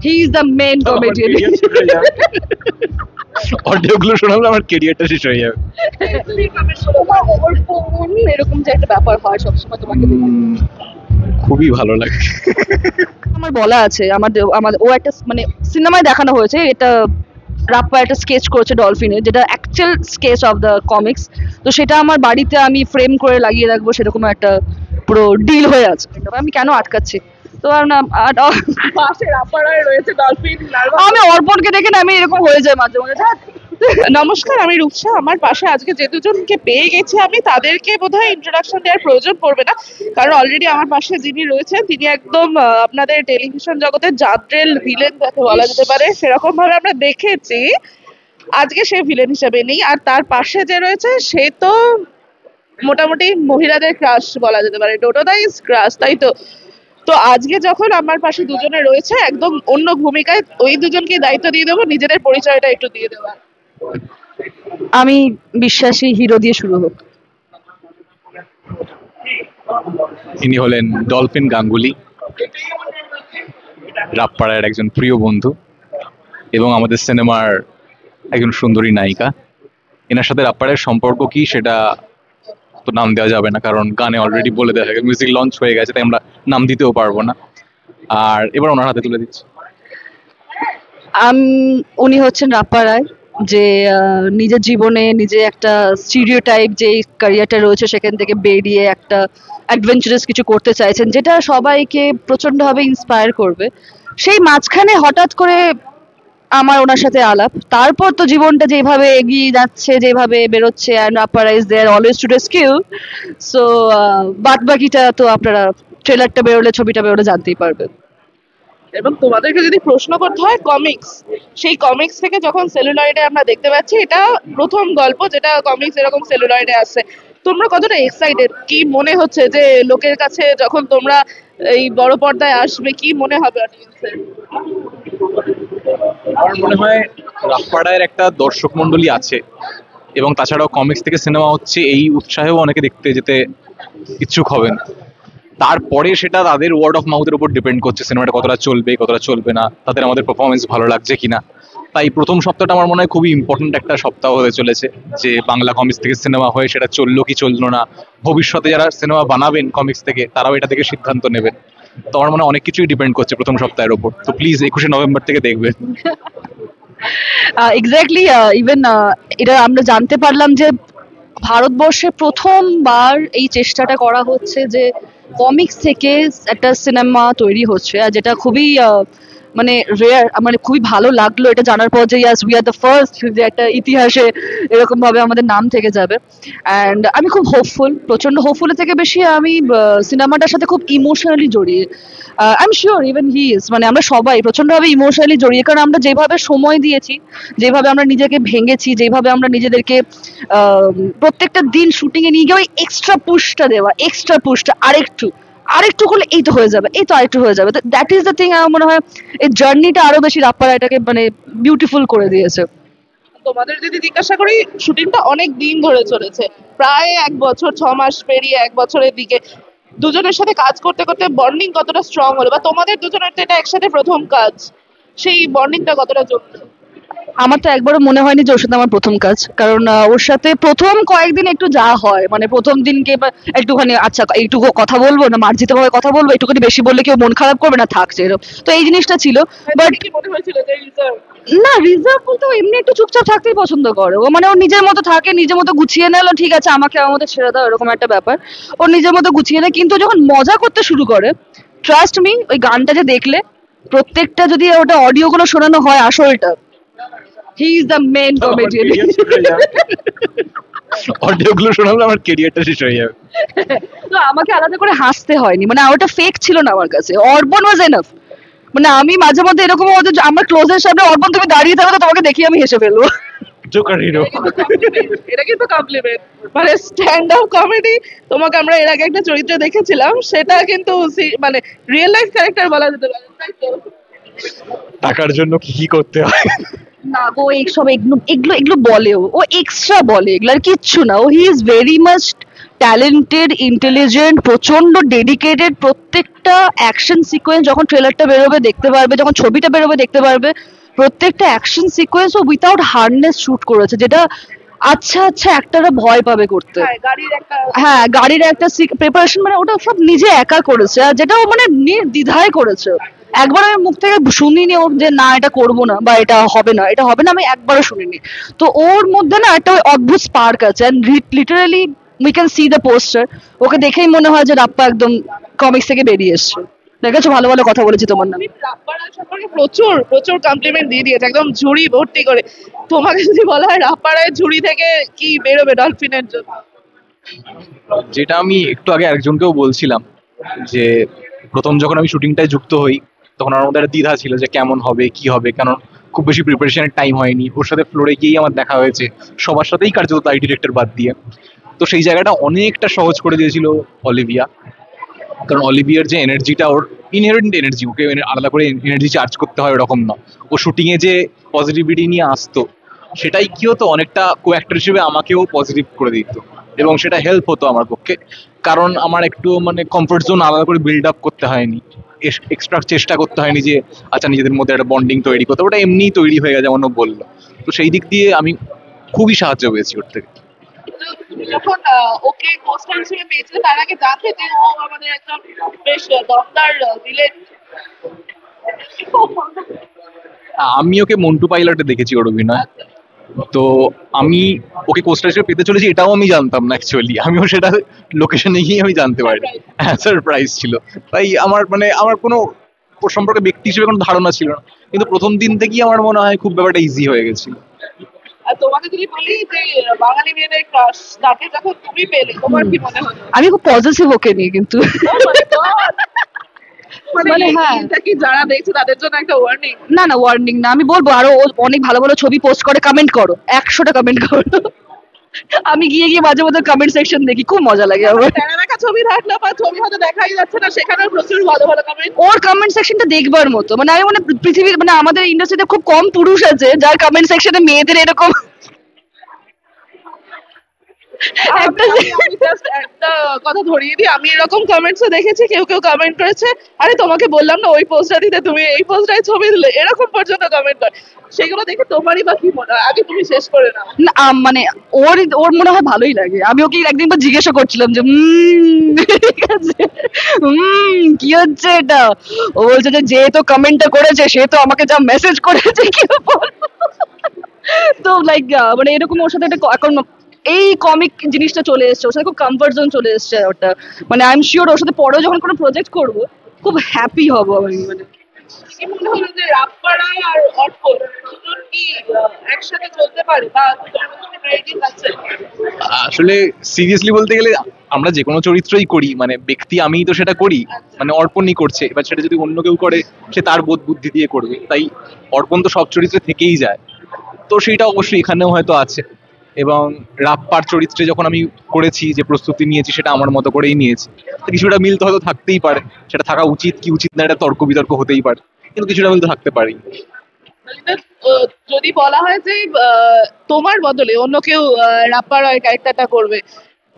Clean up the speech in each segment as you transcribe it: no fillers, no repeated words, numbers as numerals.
He is the main comedian. অডিওগুলো শোনালে আমার কেরিয়ারটা শেষ হয়ে যাবে। এরকম যে একটা ব্যাপার হয় সবসময় তোমাকে দেখে। খুবই ভালো লাগে। আমার বলা আছে, আমাদের ও একটা মানে সিনেমায় দেখানো হয়েছে, এটা রাপ্পা একটা স্কেচ করেছে ডলফিনের, যেটা actual sketch of the comics. তো সেটা আমার বাড়িতে আমি ফ্রেম করে লাগিয়ে রাখবো, সেরকম একটা পুরো ডিল হয়ে আছে। আমি কেন আটকাচ্ছি? তো আর না পাশে রাপারায় রয়েছে ডলফিন। আমি অর্পণকে দেখে না আমি এরকম হয়ে যায় মাঝে মাঝে। নমস্কার, আমি রূপসা। আমার পাশে আজকে যে দুজনকে পেয়ে গেছি আমি, তাদেরকে বোধহয় ইন্ট্রোডাকশন দেওয়ার প্রয়োজন পড়বে না, কারণ অলরেডি আমার পাশে যিনি রয়েছেন তিনি একদম আপনাদের টেলিভিশন জগতের জাদ্রেল ভিলেন যাকে বলা যেতে পারে, সেরকম ভাবে আমরা দেখেছি। আজকে সে ভিলেন হিসেবে নেই, আর তার পাশে যে রয়েছে সে তো মোটামুটি মহিলাদের ক্রাশ বলা যেতে পারে, টোটোদা ইজ ক্রাশ, তাই তো? তো আজকে যখন আমার পাশে দুজনে রয়েছে একদম অন্য ভূমিকায়, ওই দুজনকে দায়িত্ব দিয়ে দেবো নিজেদের পরিচয়টা একটু দিয়ে দেওয়া। আমি বিশ্বাসী হিরো দিয়ে শুরু হোক। ইনি হলেন ডলফিন গাঙ্গুলি, রাপ্পারায়ের একজন প্রিয় বন্ধু এবং আমাদের সিনেমার একজন সুন্দরী নায়িকা। এনার সাথে রাপ্পারায়ের সম্পর্ক কি সেটা তো নাম দেওয়া যাবে না, কারণ গানে অলরেডি বলে দেওয়া হয়েছে, মিউজিক লঞ্চ হয়ে গেছে, তাই আমরা নাম দিতেও পারবো না। আর এবার ওনার হাতে তুলে দিচ্ছি। উনি হচ্ছেন রাপ্পা রায়, যে নিজের জীবনে নিজে একটা স্টিরিওটাইপ যে ক্যারিয়ারটা রয়েছে সেখান থেকে বেরিয়ে একটা অ্যাডভেঞ্চারাস কিছু করতে চাইছেন, যেটা সবাইকে প্রচন্ডভাবে ইন্সপায়ার করবে। সেই মাঝখানে হঠাৎ করে আমার ওনার সাথে আলাপ, তারপর তো জীবনটা যেভাবে এগিয়ে যাচ্ছে, যেভাবে বেরোচ্ছে, and Rappa Roy's there always to rescue. So বাদ বাকিটা তো আপনারা ট্রেলারটা বেরোলে, ছবিটা বেরোলে জানতেই পারবেন। এবং তোমাদেরকে যদি প্রশ্ন করতে হয় কমিক্স, সেই কমিক্স থেকে যখন সেলুলয়েডে আমরা দেখতে পাচ্ছি, এটা প্রথম গল্প যেটা কমিক্স এরকম সেলুলয়েডে আসছে। তোমরা কতটা এক্সাইটেড? কি মনে হচ্ছে যে লোকের কাছে যখন তোমরা এই বড় পর্দায় আসবে, কি মনে হবে অডিয়েন্সের? আমার মনে হয় রাপ্পারায়ের একটা দর্শক মন্ডলী আছে, এবং তাছাড়াও কমিক্স থেকে সিনেমা হচ্ছে এই উৎসাহেও অনেকে দেখতে যেতে ইচ্ছুক হবেন। তারপরে সেটা তাদের ওয়ার্ড অফ মাউথের উপর ডিপেন্ড করছে সিনেমাটা কতটা চলবে কতটা চলবে না, তাদের আমাদের পারফরমেন্স ভালো লাগছে কিনা। তাই প্রথম সপ্তাহটা আমার মনে হয় খুবই ইম্পর্টেন্ট একটা সপ্তাহ হতে চলেছে, যে বাংলা কমিক্স থেকে সিনেমা হয়ে সেটা চললো কি চললো না। ভবিষ্যতে যারা সিনেমা বানাবেন কমিক্স থেকে তারাও এটা থেকে সিদ্ধান্ত নেবেন। তো আমার মনে হয় অনেক কিছুই ডিপেন্ড করছে প্রথম সপ্তাহের উপর। তো প্লিজ 21শে নভেম্বর থেকে দেখবেন। এক্স্যাক্টলি, ইভেন এটা আমরা জানতে পারলাম যে ভারতবর্ষে প্রথমবার এই চেষ্টাটা করা হচ্ছে যে কমিক্স থেকে একটা সিনেমা তৈরি হচ্ছে, আর যেটা খুবই মানে রেয়ার। মানে খুবই ভালো লাগলো এটা জানার পর যে ইয়াস, উই আর দ্য ফার্স্ট, যে একটা ইতিহাসে এরকম ভাবে আমাদের নাম থেকে যাবে। অ্যান্ড আমি খুব হোপফুল, প্রচন্ড হোপফুল থেকে বেশি আমি সিনেমাটার সাথে খুব ইমোশনালি জড়িয়ে। I am sure even he is, মানে আমরা সবাই প্রচন্ডভাবে ইমোশনালি জড়িয়ে, কারণ আমরা যেভাবে সময় দিয়েছি, যেভাবে আমরা নিজেকে ভেঙেছি, যেভাবে আমরা নিজেদেরকে প্রত্যেকটা দিন শুটিং এ নিয়ে গিয়ে ওই এক্সট্রা পুশটা আরেকটু আরেকটু করলে এই তো হয়ে যাবে, এই তো আরেকটু হয়ে যাবে। That is the thing. আমার মনে হয় এই জার্নিটা আরো বেশি রাপ্পারা এটাকে মানে বিউটিফুল করে দিয়েছে। তোমাদের যদি জিজ্ঞাসা করি, শুটিংটা অনেক দিন ধরে চলেছে, প্রায় 1 বছর 6 মাস পেরিয়ে 1 বছরের দিকে। দুজনের সাথে কাজ করতে করতে বন্ডিং কতটা স্ট্রং হলো, বা তোমাদের দুজনের তো এটা একসাথে প্রথম কাজ, সেই বন্ডিংটা কতটা জমলো? আমার তো একবারও মনে হয়নি যে ওর সাথে আমার প্রথম কাজ, কারণ ওর সাথে প্রথম কয়েকদিন একটু যা হয়, মানে প্রথম দিনকে একটুখানি আচ্ছা একটু কথা বলবো না, মার্জিত ভাবে কথা বলবো, একটুখানি বেশি বললে কেউ মন খারাপ করবে না, থাকছে এরকম। তো এই জিনিসটা ছিল। বাট কি মনে হয়েছিল যে রিজার্ভ? না, রিজার্ভ বলতে ও এমনি একটু চুপচাপ থাকতেই পছন্দ করে। ও মানে ওর নিজের মতো থাকে, নিজের মতো গুছিয়ে নেলো, ঠিক আছে আমাকে আমার মতো ছেড়ে দাও, এরকম একটা ব্যাপার। ও নিজের মতো গুছিয়ে নেয়, কিন্তু যখন মজা করতে শুরু করে, ট্রাস্ট মি, ওই গানটা যে দেখলে প্রত্যেকটা যদি ওটা অডিও গুলো শোনানো হয় আসলটা, he is the main comedian. অডিওগুলো শোনালে আমার কেরিয়ারটা শেষ হয়ে যাবে। তো আমাকে আলাদা করে হাসতে হয়নি, মানে ওটা ফেক ছিল না আমার কাছে। অর্পণ ওয়াজ এনাফ। মানে আমি মাঝে মধ্যে এরকম হতো যে আমার ক্লোজের সামনে অর্পণ তুমি দাঁড়িয়ে থাকো, তো তোমাকে দেখি আমি হেসে ফেলবো। Joker hero. এটা কিন্তু কমপ্লিমেন্ট, মানে স্ট্যান্ড আপ কমেডি। তোমাকে আমরা এর আগে একটা চরিত্র দেখেছিলাম, সেটা কিন্তু মানে রিয়েল লাইফ ক্যারেক্টার বলা যেতে পারে, তাই তো? টাকার জন্য কি কি করতে হয়। না গো, এইসব এগুলো এগুলো এগুলো বলে, ও এক্সট্রা বলে, এগুলো আর কিচ্ছু না। ও he is very much talented, intelligent, প্রচন্ড ডেডিকেটেড। প্রত্যেকটা অ্যাকশন সিকোয়েন্স যখন ট্রেলারটা বেরোবে দেখতে পারবে, যখন ছবিটা বেরোবে দেখতে পারবে, প্রত্যেকটা অ্যাকশন সিকোয়েন্স ও উইথাউট হার্ডনেস শুট করেছে, যেটা আচ্ছা আচ্ছা একটারা ভয় পাবে করতে। হ্যাঁ, গাড়ির একটা হ্যাঁ, গাড়ির একটা প্রিপারেশন, মানে ওটা সব নিজে একা করেছে, আর যেটা ও মানে নির্দ্বিধায় করেছে। একবার আমি মুখ থেকে শুনিনি ওর যে না এটা করবো না বা এটা হবে না, এটা হবে না, আমি একবারও শুনিনি। তো ওর মধ্যে না একটা ওই অদ্ভুত স্পার্ক আছে, and literally we can see the poster. ওকে দেখেই মনে হয় যে রাপ্পা একদম কমিক্স থেকে বেরিয়ে এসছে। দেখেছো, ভালো ভালো কথা বলেছি তোমার নামে। তুমি রাপ্পারা সম্পর্কে প্রচুর প্রচুর কমপ্লিমেন্ট দিয়ে দিয়েছে, একদম ঝুড়ি ভর্তি করে। তোমাকে যদি বলা হয় রাপ্পারায় ঝুড়ি থেকে কি বেরোবে ডলফিনের জন্য? যেটা আমি একটু আগে একজনকেও বলছিলাম, যে প্রথম যখন আমি শুটিংটায় যুক্ত হই তখন আমার মধ্যে একটা দ্বিধা ছিল যে কেমন হবে কি হবে, কারণ খুব বেশি প্রিপারেশনের টাইম হয়নি। ওর সাথে ফ্লোরে গিয়েই আমার দেখা হয়েছে, সবার সাথেই কার্যত তাই, ডিরেক্টর বাদ দিয়ে। তো সেই জায়গাটা অনেকটা সহজ করে দিয়েছিল অলিভিয়া, কারণ অলিভিয়ার যে এনার্জিটা, ওর ইনহেরেন্ট এনার্জি, ওকে আলাদা করে এনার্জি চার্জ করতে হয় ওরকম না। ও শুটিংয়ে যে পজিটিভিটি নিয়ে আসতো, সেটাই কি হতো অনেকটা কো অ্যাক্টর হিসেবে আমাকেও পজিটিভ করে দিত, এবং সেটা হেল্প হতো আমার পক্ষে। কারণ আমার একটু মানে কমফোর্ট জোন আলাদা করে বিল্ড আপ করতে হয়নি, এক্সট্রা চেষ্টা করতে হয়নি যে আচ্ছা নিজেদের মধ্যে একটা বন্ডিং তৈরি করতে, ওটা এমনিই তৈরি হয়ে গেছে যেমন ও বললো। তো সেই দিক দিয়ে আমি খুবই সাহায্য পেয়েছি ওর থেকে। তুমি যখন ওকে পোস্টার হিসেবে পেয়েছিলে তার আগে জানতে যে ও আমাদের একদম বেশ দমদার ভিলেন? আমি ওকে মন্টু পাইলটে দেখেছি ওর অভিনয়, তো আমি ওকে কোস্টার হিসেবে পেতে চলেছি এটাও আমি জানতাম না অ্যাকচুয়ালি। আমিও সেটা লোকেশনে গিয়ে আমি জানতে পারি। হ্যাঁ, সারপ্রাইজ ছিল। তাই আমার মানে আমার কোনো ওর সম্পর্কে ব্যক্তি হিসেবে কোনো ধারণা ছিল না, কিন্তু প্রথম দিন থেকেই আমার মনে হয় খুব ব্যাপারটা ইজি হয়ে গেছিল। আর তোমাকে যদি বলি যে বাঙালি মেয়েদের ক্রাশ, তাকে যখন তুমি পেলে তোমার কি মনে হলো? আমি খুব পজিটিভ ওকে নিয়ে, কিন্তু Oh my God! মানে হ্যাঁ। এটা কি যারা দেখছে তাদের জন্য একটা ওয়ার্নিং? না না, ওয়ার্নিং না, আমি বলবো আরো ও অনেক ভালো ভালো ছবি পোস্ট করে, কমেন্ট করো, 100টা কমেন্ট করো। আমি গিয়ে গিয়ে মাঝে মাঝে কমেন্ট সেকশন দেখি, খুব মজা লাগে আমার। তেরা দেখা ছবি থাকলে বা ছবি হয়তো দেখাই যাচ্ছে না, সেখানেও প্রচুর ভালো ভালো কমেন্ট। ওর কমেন্ট সেকশনটা দেখবার মতো, মানে আমি মানে পৃথিবীর মানে আমাদের ইন্ডাস্ট্রিতে খুব কম পুরুষ আছে যার কমেন্ট সেকশনে মেয়েদের এরকম একটা আমি জাস্ট একটা কথা ধরিয়ে দিই, আমি এরকম কমেন্টস দেখেছি, কেউ কেউ কমেন্ট করেছে আরে তোমাকে বললাম না ওই পোস্টটা দিতে, তুমি এই পোস্টটাই ছবি দিলে, এরকম পর্যন্ত কমেন্ট করে। সেগুলো দেখে তোমারই বা কি মনে হয়? আগে তুমি শেষ করে নাও। না, মানে ওর ওর মনে হয় ভালোই লাগে। আমি ওকে একদিন পর জিজ্ঞাসা করছিলাম যে ঠিক আছে, কি হচ্ছে এটা? ও বলছে যে যে তো কমেন্টটা করেছে সে তো আমাকে যা মেসেজ করেছে কি বলবো। তো লাইক মানে এরকম ওর সাথে একটা এখন এই কমিক জিনিসটা চলে এসছে, ওর সাথে খুব কমফর্ট জোন চলে এসছে ওটা। মানে আই এম শিওর ওর সাথে পরেও যখন কোনো প্রজেক্ট করবো খুব হ্যাপি হবো আমি। মানে কি মনে হলো যে রাপ্পারা আর অর্পণ দুজন কি একসাথে চলতে পারে বা দুজনের মধ্যে সিমিলারিটিস আছে? আসলে সিরিয়াসলি বলতে গেলে আমরা যে কোনো চরিত্রই করি, মানে ব্যক্তি আমিই তো সেটা করি, মানে অর্পণই করছে। এবার সেটা যদি অন্য কেউ করে সে তার বোধ বুদ্ধি দিয়ে করবে, তাই অর্পণ তো সব চরিত্রে থেকেই যায়, তো সেইটা অবশ্যই এখানেও হয়তো আছে। এবং রাপ্পার চরিত্রে যখন আমি করেছি, যে প্রস্তুতি নিয়েছি সেটা আমার মতো করেই নিয়েছি, তো কিছুটা মিল তো হয়তো থাকতেই পারে। সেটা থাকা উচিত কি উচিত না, এটা তর্ক বিতর্ক হতেই পারে, কিন্তু কিছুটা মিল তো থাকতে পারি। ললিতা, যদি বলা হয় যে তোমার বদলে অন্য কেউ রাপ্পারা এই ক্যারেক্টারটা করবে,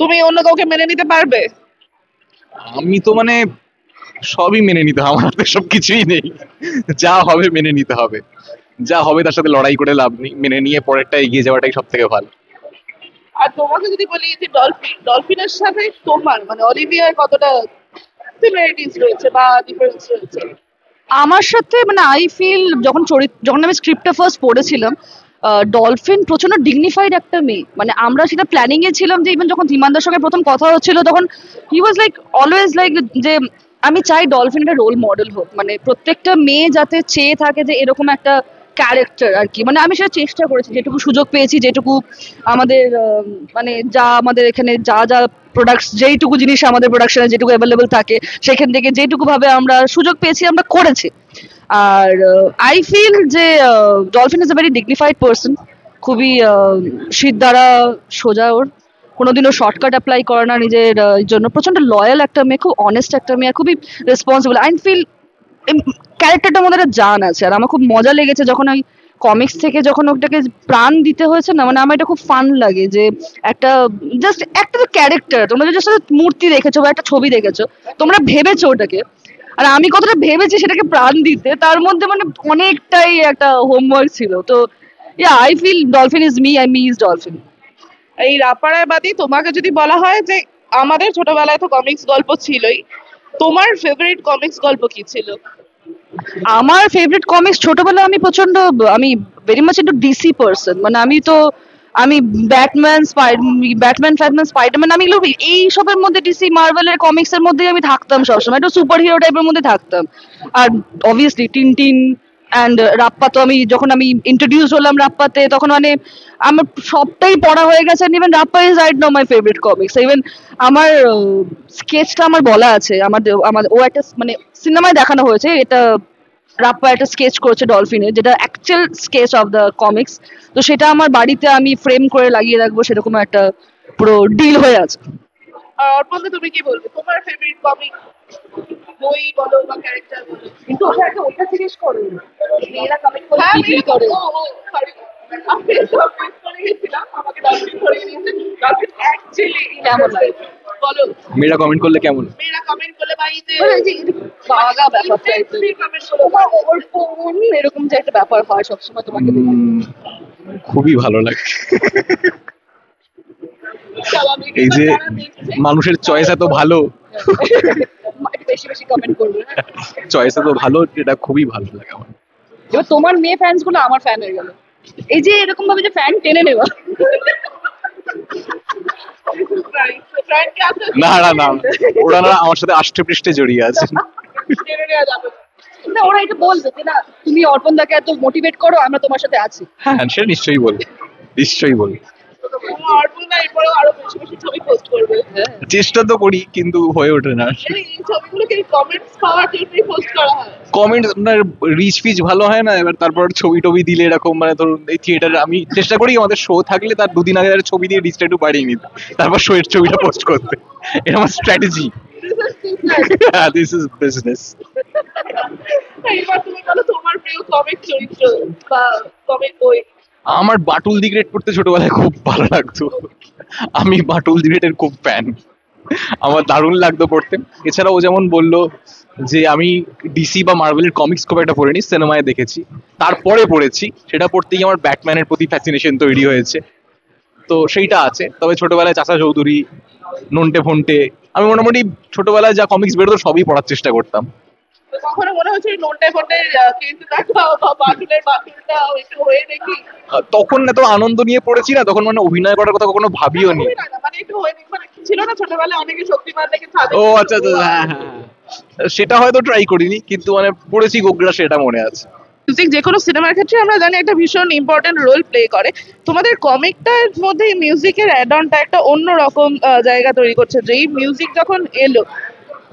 তুমি অন্য কাউকে মেনে নিতে পারবে? আমি তো মানে সবই মেনে নিতে হবে, আমার হাতে সব কিছুই নেই। যা হবে মেনে নিতে হবে, যা হবে তার সাথে লড়াই করে লাভ নেই, মেনে নিয়ে পরেরটা এগিয়ে যাওয়াটাই সব থেকে ভালো। আর তোমাকে যদি বলি যে ডলফিনের সাথে তোমার মানে অলিভিয়ার কতটা সিমিলারিটিস রয়েছে বা ডিফারেন্স রয়েছে? আমার সাথে মানে আই ফিল যখন আমি স্ক্রিপ্টটা ফার্স্ট পড়েছিলাম, ডলফিন প্রচন্ড ডিগনিফাইড একটা মেয়ে। মানে আমরা সেটা প্ল্যানিং এ ছিলাম যে ইভেন যখন ধীমানদার সঙ্গে প্রথম কথা হচ্ছিল তখন হি ওয়াজ লাইক অলওয়েজ লাইক যে আমি চাই ডলফিন একটা রোল মডেল হোক, মানে প্রত্যেকটা মেয়ে যাতে চেয়ে থাকে যে এরকম একটা ক্যারেক্টার আর কি। মানে আমি সেটা চেষ্টা করেছি, যেটুকু সুযোগ পেয়েছি, যেটুকু আমাদের মানে যা আমাদের এখানে যা যা প্রোডাক্টস, যেইটুকু জিনিস আমাদের প্রোডাকশনে যেটুকু অ্যাভেলেবল থাকে সেখান থেকে যেটুকু ভাবে আমরা সুযোগ পেয়েছি আমরা করেছি। আর আই ফিল যে dolphin is a very dignified person, খুবই সিদ্ধারা সোজা, ওর কোনোদিনও শর্টকাট অ্যাপ্লাই করে না নিজের জন্য। প্রচন্ড লয়াল একটা মেয়ে, খুব অনেস্ট একটা মেয়ে, খুবই রেসপন্সিবল। আই ফিল ক্যারেক্টারটার মধ্যে একটা জান আছে। আর আমার খুব মজা লেগেছে যখন ওই কমিক্স থেকে যখন ওটাকে প্রাণ দিতে হয়েছে না, মানে আমার এটা খুব ফান লাগে যে একটা জাস্ট একটা তো ক্যারেক্টার, তোমরা জাস্ট মূর্তি দেখেছো বা একটা ছবি দেখেছো, তোমরা ভেবেছো ওটাকে, আর আমি কতটা ভেবেছি সেটাকে প্রাণ দিতে, তার মধ্যে মানে অনেকটাই একটা হোমওয়ার্ক ছিল। তো yeah, I feel dolphin is me, me is dolphin. এই রাপাড়ায় বাদী তোমাকে যদি বলা হয় যে আমাদের ছোটবেলায় তো কমিক্স গল্প ছিলই, তোমার ফেভারিট কমিক্স গল্প কি ছিল? আমার ফেভারিট কমিক্স ছোটবেলায় আমি very much into DC person, মানে আমি ব্যাটম্যান স্পাইডারম্যান, আমি এগুলো এই সবের মধ্যে, ডিসি মার্ভেলের কমিক্স এর মধ্যেই আমি থাকতাম সবসময়, একটু সুপার হিরো টাইপের মধ্যে থাকতাম। আর অবভিয়াসলি টিনটিন অ্যান্ড রাপ্পা, তো যখন আমি ইন্ট্রোডিউস হলাম রাপ্পাতে, তখন মানে আমার সবটাই পড়া হয়ে গেছে। Even Rappa is right now my favourite comics. Even আমার স্কেচটা আমার বলা আছে, আমার ও একটা মানে সিনেমায় দেখানো হয়েছে, এটা রাপ্পা একটা স্কেচ করেছে ডলফিনের, যেটা actual sketch of the comics. তো সেটা আমার বাড়িতে আমি ফ্রেম করে লাগিয়ে রাখবো, সেরকম একটা পুরো ডিল হয়ে আছে। আর অর্পণ, তুমি কি বলবে তোমার ফেভারিট কমিক বই বলো বা ক্যারেক্টার বলো? কিন্তু ওটা জিজ্ঞেস করো, মেয়েরা কমেন্ট করে হ্যাঁ, কি করে। sorry, আমি সব miss করে গেছিলাম, আমাকে ডলফিন ধরিয়ে দিয়েছে। ডলফিন অ্যাকচুয়ালি কেমন লাগে? বলো। মেয়েরা কমেন্ট করলে কেমন? মেয়েরা কমেন্ট করলে বাড়িতে মানে এই যে বাগা ব্যাপারটা, কমেন্ট করলে ওর ফোন এরকম যে একটা ব্যাপার হয় সবসময় তোমাকে দেখে। খুবই ভালো লাগে। এই যে মানুষের চয়েস এত ভালো, একটু বেশি বেশি কমেন্ট করবে। চয়েস এত ভালো, এটা খুবই ভালো লাগে আমার। এবার তোমার মেয়ে ফ্যান্স গুলো আমার ফ্যান হয়ে গেল, এই যে এরকম ভাবে যে ফ্যান টেনে নেওয়া। না না না, ওরা না আমার সাথে আষ্টে পৃষ্ঠে জড়িয়ে আছে। না, ওরা এটা বলবে যে না, তুমি অর্পণ দাকে এত মোটিভেট করো, আমরা তোমার সাথে আছি। হ্যাঁ, সেটা নিশ্চয়ই বলবে, নিশ্চয়ই বলবে। অর্পণ না এরপরেও আরো বেশি বেশি ছবি পোস্ট করবে। চেষ্টা তো করি, কিন্তু হয়ে ওঠে না। এই ছবিগুলোকে কমেন্টস পাওয়ার জন্যই পোস্ট করা হয়। কমেন্ট আপনার রিচ ফিচ ভালো হয় না, এবার তারপর ছবি টবি দিলে এরকম, মানে ধরুন এই থিয়েটারে আমি চেষ্টা করি আমাদের শো থাকলে তার দুদিন আগে একটা ছবি দিয়ে রিচটা একটু বাড়িয়ে নিতে, তারপর শো এর ছবিটা পোস্ট করতে। এটা আমার স্ট্র্যাটেজি। This is business. এইবার তুমি বলো তোমার প্রিয় কমিক চরিত্র বা কমিক বই। আমার বাটুল দি গ্রেট পড়তে ছোটবেলায় খুব ভালো লাগতো, আমি বাটুল দি গ্রেটের খুব ফ্যান, আমার দারুণ লাগতো পড়তে। এছাড়া ও যেমন বললো যে আমি ডিসি বা মার্ভেলের কমিক্স খুব একটা পড়িনি, সিনেমায় দেখেছি, তারপরে পড়েছি, সেটা পড়তে গিয়ে আমার ব্যাটম্যানের প্রতি ফ্যাসিনেশন তৈরি হয়েছে, তো সেইটা আছে। তবে ছোটবেলায় চাচা চৌধুরী, নন্টে ফন্টে, আমি মোটামুটি ছোটবেলায় যা কমিক্স বেরোতো সবই পড়ার চেষ্টা করতাম। কখনো মনে হচ্ছে নন্টে ফন্টে কিন্তু দেখাও বা বাটুলের বাটুলটা একটু হয়ে দেখি? তখন এত আনন্দ নিয়ে পড়েছি না, তখন মানে অভিনয় করার কথা কখনো ভাবিও নি। মানে একটু হয়ে দেখি, মানে ছিল না ছোটবেলায় অনেকে শক্তিমান দেখে ছাদে। ও আচ্ছা আচ্ছা, হ্যাঁ হ্যাঁ, সেটা হয়তো ট্রাই করিনি, কিন্তু মানে পড়েছি গোগ্রা, সেটা মনে আছে। মিউজিক যে কোনো সিনেমার ক্ষেত্রে আমরা জানি একটা ভীষণ ইম্পর্টেন্ট রোল প্লে করে। তোমাদের কমিকটার মধ্যে মিউজিকের অ্যাড অনটা একটা অন্যরকম জায়গা তৈরি করছে। যে এই মিউজিক যখন এলো,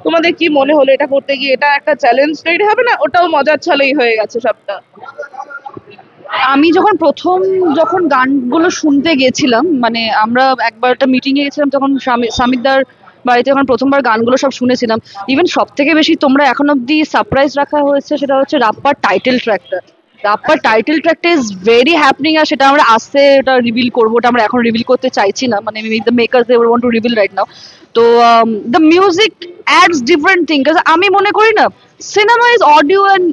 তোমাদের কি মনে হলো এটা করতে গিয়ে এটা একটা চ্যালেঞ্জ তৈরি হবে না? ওটাও মজার ছলেই হয়ে গেছে সবটা। আমি যখন গানগুলো শুনতে গেছিলাম, মানে আমরা একবার একটা মিটিং এ গেছিলাম, তখন সামিকদার বাড়িতে যখন প্রথমবার গানগুলো সব শুনেছিলাম, ইভেন সব থেকে বেশি তোমরা এখন অব্দি সারপ্রাইজ রাখা হয়েছে সেটা হচ্ছে রাপ্পার টাইটেল ট্র্যাকটা। রাপ্পার টাইটেল ট্র্যাকটা ইজ ভেরি হ্যাপনিং, আর সেটা আমরা আস্তে ওটা রিভিল করবো, ওটা আমরা এখন রিভিল করতে চাইছি না, মানে the makers they want to reveal right now. তো the music adds different thing, আমি মনে করি না cinema is audio and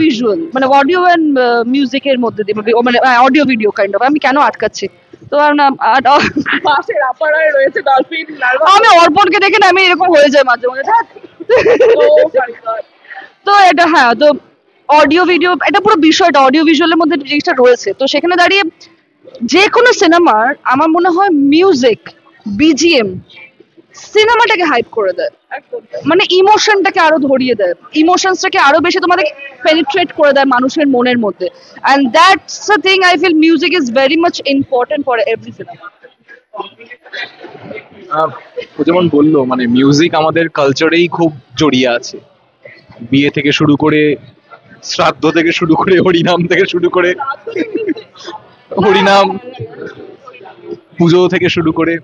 visual, মানে অডিও অ্যান্ড মিউজিকের মধ্যে দিয়ে, মানে অডিও ভিডিও কাইন্ড অফ। আমি কেন আটকাচ্ছি তো পাশে রাপারায় রয়েছে ডলফিন, আমি অর্পণকে দেখে না আমি এরকম হয়ে যায় মাঝে মাঝে। তো এটা হ্যাঁ, তো অডিও ভিডিও এটা পুরো বিষয়টা অডিও ভিজুয়ালের মধ্যে জিনিসটা রয়েছে। তো সেখানে দাঁড়িয়ে যে কোনো সিনেমার আমার মনে হয় মিউজিক, বিজিএম সিনেমাটাকে হাইপ করে দেয়, মানে ইমোশনটাকে আরো ধরিয়ে দেয়, ইমোশনসটাকে আরো বেশি তোমাদেরকে পেনিট্রেট করে দেয় মানুষের মনের মধ্যে। And that's the thing I feel music is very much important for every cinema. ও যেমন বললো, মানে মিউজিক আমাদের কালচারেই খুব জড়িয়ে আছে, বিয়ে থেকে শুরু করে, শ্রাদ্ধ থেকে শুরু করে, হরিনাম থেকে শুরু করে, হরিনাম পুজো থেকে শুরু করে,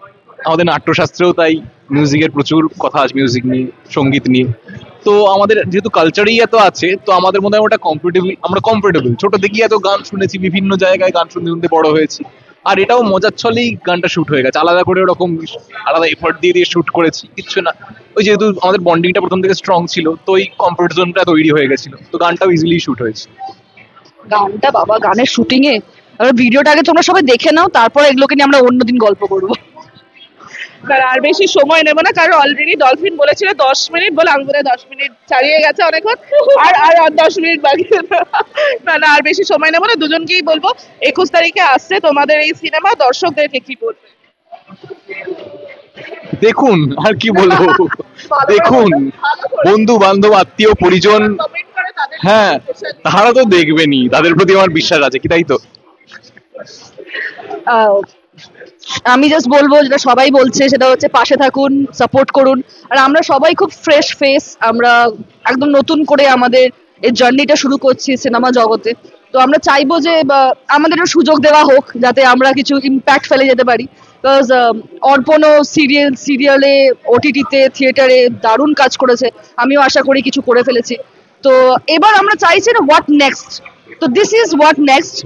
আমাদের নাট্যশাস্ত্রেও তাই মিউজিকের প্রচুর কথা আছে, মিউজিক নিয়ে, সঙ্গীত নিয়ে। তো আমাদের যেহেতু কালচারই এত আছে, তো আমাদের মধ্যে ওটা কমফোর্টেবল। ছোট থেকে এত গান শুনেছি, বিভিন্ন জায়গায় গান শুনতে শুনতে বড় হয়েছি। আর এটাও মজার ছলেই গানটা শুট হয়ে গেছে, আলাদা করে ওরকম আলাদা এফোর্ট দিয়ে দিয়ে শুট করেছি কিচ্ছু না। ওই যেহেতু আমাদের বন্ডিংটা প্রথম থেকে স্ট্রং ছিল, তো ওই কমফোর্ট জোনটা তৈরি হয়ে গেছিল, তো গানটাও ইজিলি শুট হয়েছে। গানটা বাবা, গানের শুটিং এ আর ভিডিওটা আগে তোমরা সবাই দেখে নাও, তারপর এগুলোকে নিয়ে আমরা অন্যদিন গল্প করবো। আর বেশি সময় নেবো না, কারণ অলরেডি ডলফিন বলেছিল 10 মিনিট বলে, আমি বোধহয় 10 মিনিট ছাড়িয়ে গেছে অনেকক্ষণ। আর আর আর 10 মিনিট বাকি। না না, আর বেশি সময় নেবো না, দুজনকেই বলবো 21 তারিখে আসছে তোমাদের এই সিনেমা, দর্শকদেরকে কি বলবে? দেখুন, আর কি বলবো, দেখুন, বন্ধু বান্ধব আত্মীয় পরিজন, কমেন্ট করে তাদের হ্যাঁ তারা তো দেখবেনই, তাদের প্রতি আমার বিশ্বাস আছে, কি তাই তো? আহ, আমি জাস্ট বলবো যেটা সবাই বলছে, সেটা হচ্ছে পাশে থাকুন, সাপোর্ট করুন। আর আমরা সবাই খুব ফ্রেশ ফেস, আমরা একদম নতুন করে আমাদের এই জার্নিটা শুরু করছি সিনেমা জগতে। তো আমরা চাইবো যে আমাদেরও সুযোগ দেওয়া হোক, যাতে আমরা কিছু ইম্প্যাক্ট ফেলে যেতে পারি। বিকজ অর্পণও সিরিয়ালে, ওটিটিতে, থিয়েটারে দারুণ কাজ করেছে, আমিও আশা করি কিছু করে ফেলেছি। তো এবার আমরা চাইছি না হোয়াট নেক্সট, তো this is what next,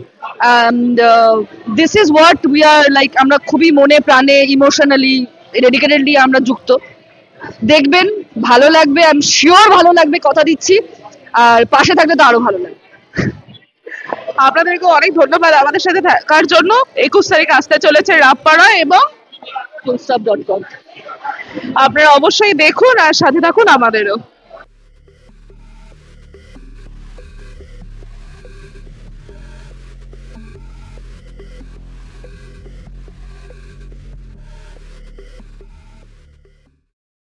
and this is what we are like. আমরা খুবই মনে প্রাণে ইমোশনালি ডেডিকেটেডলি আমরা যুক্ত। দেখবেন, ভালো লাগবে, আই এম শিওর ভালো লাগবে, কথা দিচ্ছি। আর পাশে থাকলে তো আরো ভালো লাগবে। আপনাদেরকে অনেক ধন্যবাদ আমাদের সাথে থাকার জন্য। 21 তারিখ আসতে চলেছে রামপাড়া, এবং fullstop.com। আপনারা অবশ্যই দেখুন আর সাথে থাকুন আমাদেরও।